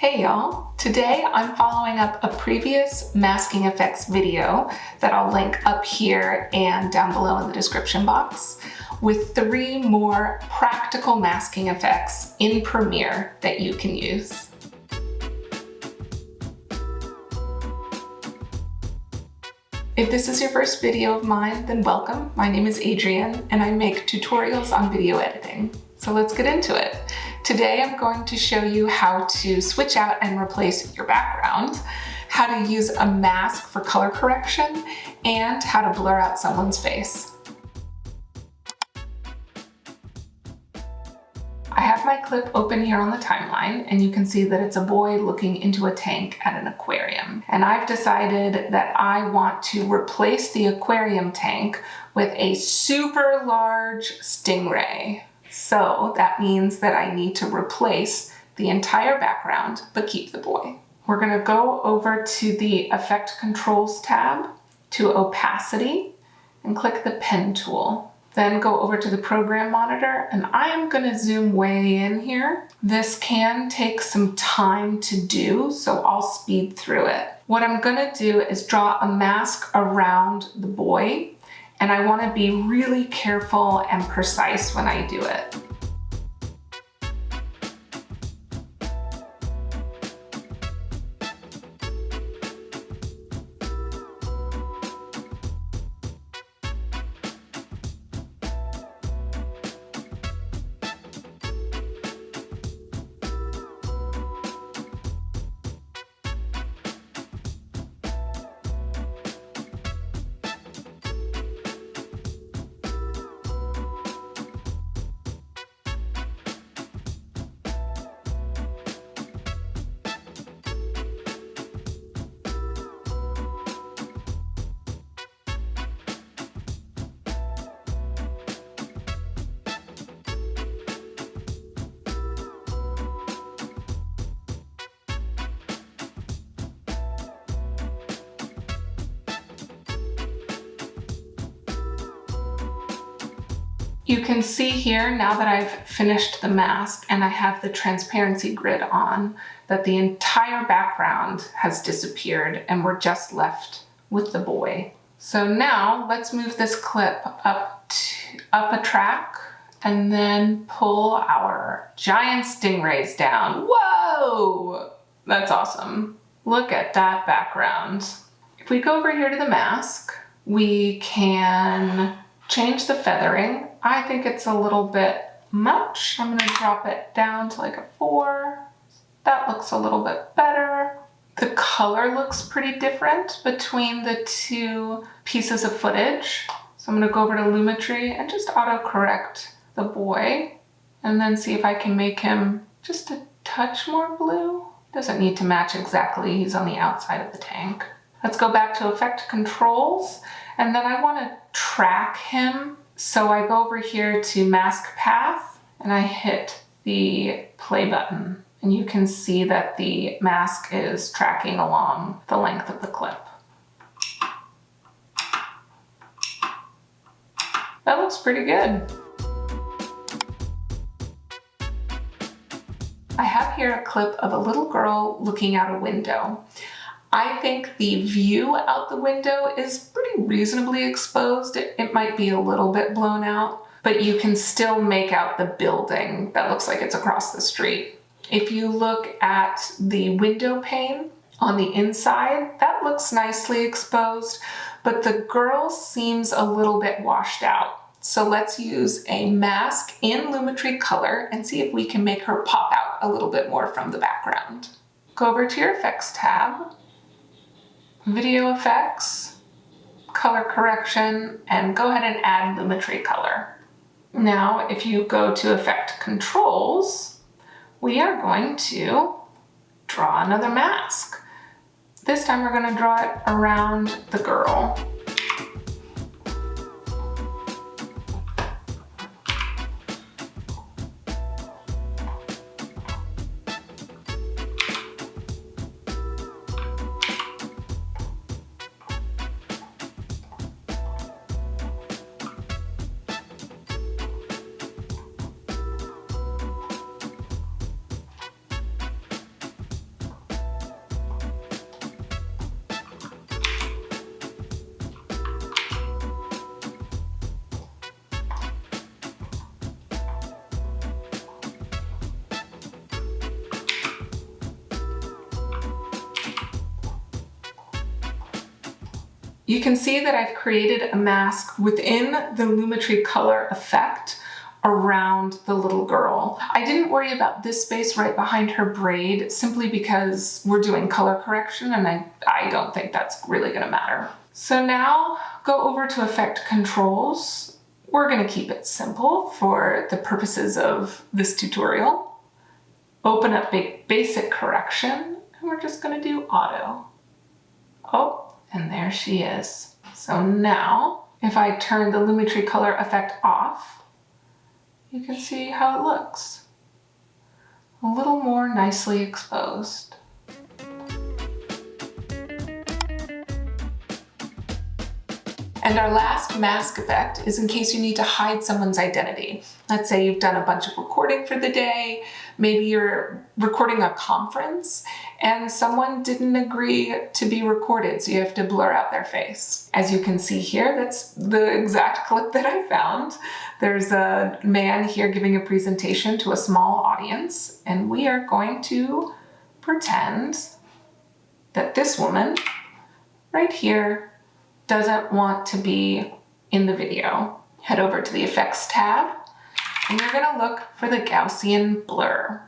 Hey y'all! Today I'm following up a previous masking effects video that I'll link up here and down below in the description box with 3 more practical masking effects in Premiere that you can use. If this is your first video of mine, then welcome. My name is Adrienne and I make tutorials on video editing. So let's get into it. Today I'm going to show you how to switch out and replace your background, how to use a mask for color correction, and how to blur out someone's face. I have my clip open here on the timeline and you can see that it's a boy looking into a tank at an aquarium. And I've decided that I want to replace the aquarium tank with a super large stingray. So that means that I need to replace the entire background, but keep the boy. We're gonna go over to the Effect Controls tab, to Opacity, and click the Pen tool. Then go over to the Program Monitor, and I am gonna zoom way in here. This can take some time to do, so I'll speed through it. What I'm gonna do is draw a mask around the boy, and I want to be really careful and precise when I do it. You can see here, now that I've finished the mask and I have the transparency grid on, that the entire background has disappeared and we're just left with the boy. So now let's move this clip up a track and then pull our giant stingrays down. Whoa! That's awesome. Look at that background. If we go over here to the mask, we can change the feathering. I think it's a little bit much. I'm gonna drop it down to like a 4. That looks a little bit better. The color looks pretty different between the 2 pieces of footage. So I'm gonna go over to Lumetri and just auto-correct the boy and then see if I can make him just a touch more blue. Doesn't need to match exactly, he's on the outside of the tank. Let's go back to Effect Controls, and then I wanna track him. So I go over here to Mask Path and I hit the play button. And you can see that the mask is tracking along the length of the clip. That looks pretty good. I have here a clip of a little girl looking out a window. I think the view out the window is pretty reasonably exposed. It might be a little bit blown out, but you can still make out the building that looks like it's across the street. If you look at the window pane on the inside, that looks nicely exposed, but the girl seems a little bit washed out. So let's use a mask in Lumetri Color and see if we can make her pop out a little bit more from the background. Go over to your Effects tab, Video Effects, Color Correction, and go ahead and add Lumetri Color. Now, if you go to Effect Controls, we are going to draw another mask. This time we're going to draw it around the girl. You can see that I've created a mask within the Lumetri color effect around the little girl. I didn't worry about this space right behind her braid simply because we're doing color correction and I don't think that's really gonna matter. So now go over to Effect Controls. We're gonna keep it simple for the purposes of this tutorial. Open up Basic Correction, and we're just gonna do Auto. Oh, and there she is. So now, if I turn the Lumetri color effect off, you can see how it looks. A little more nicely exposed. And our last mask effect is in case you need to hide someone's identity. Let's say you've done a bunch of recording for the day, maybe you're recording a conference and someone didn't agree to be recorded, so you have to blur out their face. As you can see here, that's the exact clip that I found. There's a man here giving a presentation to a small audience, and we are going to pretend that this woman right here doesn't want to be in the video. Head over to the Effects tab, and you're gonna look for the Gaussian blur.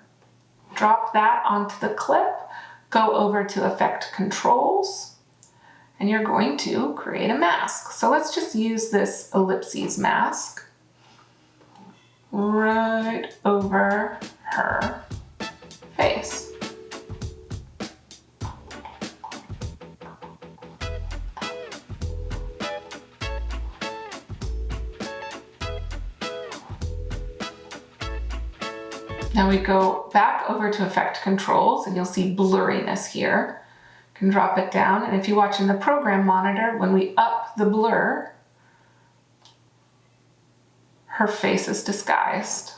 Drop that onto the clip, go over to Effect Controls, and you're going to create a mask. So let's just use this ellipses mask right over her face. Now we go back over to Effect Controls and you'll see blurriness here. You can drop it down, and if you watch in the program monitor, when we up the blur, her face is disguised.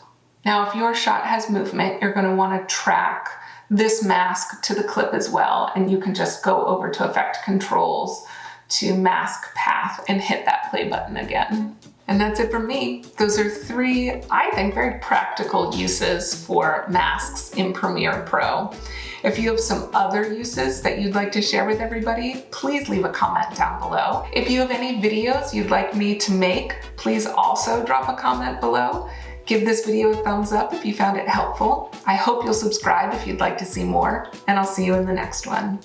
Now if your shot has movement, you're going to want to track this mask to the clip as well, and you can just go over to Effect Controls to Mask Path and hit that play button again. And that's it from me. Those are 3, I think, very practical uses for masks in Premiere Pro. If you have some other uses that you'd like to share with everybody, please leave a comment down below. If you have any videos you'd like me to make, please also drop a comment below. Give this video a thumbs up if you found it helpful. I hope you'll subscribe if you'd like to see more, and I'll see you in the next one.